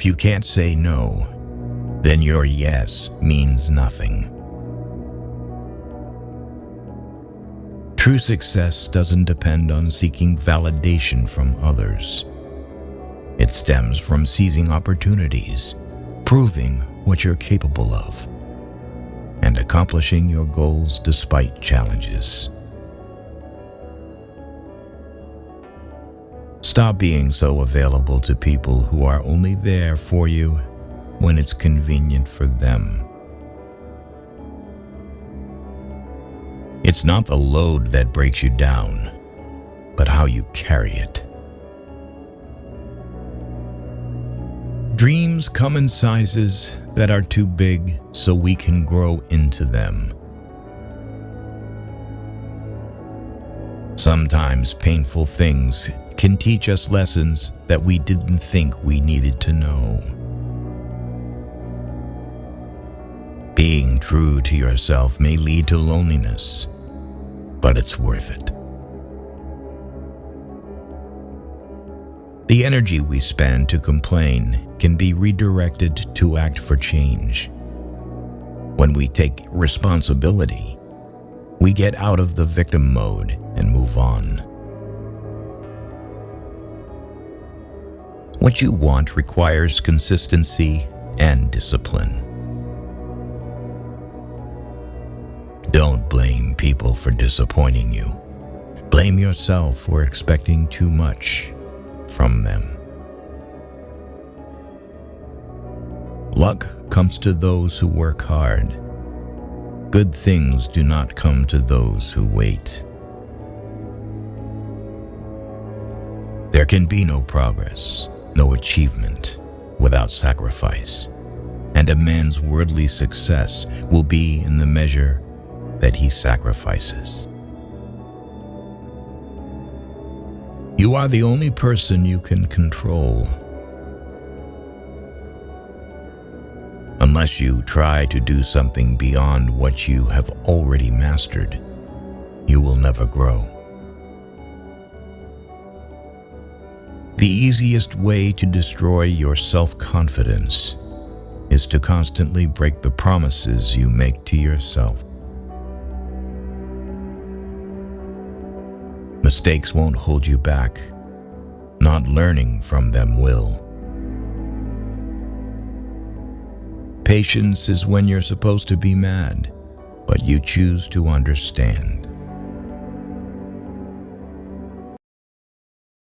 you can't say no, then your yes means nothing. True success doesn't depend on seeking validation from others. It stems from seizing opportunities, proving what you're capable of, and accomplishing your goals despite challenges. Stop being so available to people who are only there for you when it's convenient for them. It's not the load that breaks you down, but how you carry it. Dreams come in sizes that are too big so we can grow into them. Sometimes painful things can teach us lessons that we didn't think we needed to know. Being true to yourself may lead to loneliness, but it's worth it. The energy we spend to complain can be redirected to act for change. When we take responsibility, we get out of the victim mode and move on. What you want requires consistency and discipline. Don't blame people for disappointing you. Blame yourself for expecting too much from them. Luck comes to those who work hard. Good things do not come to those who wait. There can be no progress, no achievement without sacrifice, and a man's worldly success will be in the measure that he sacrifices. You are the only person you can control. Unless you try to do something beyond what you have already mastered, you will never grow. The easiest way to destroy your self-confidence is to constantly break the promises you make to yourself. Mistakes won't hold you back. Not learning from them will. Patience is when you're supposed to be mad, but you choose to understand.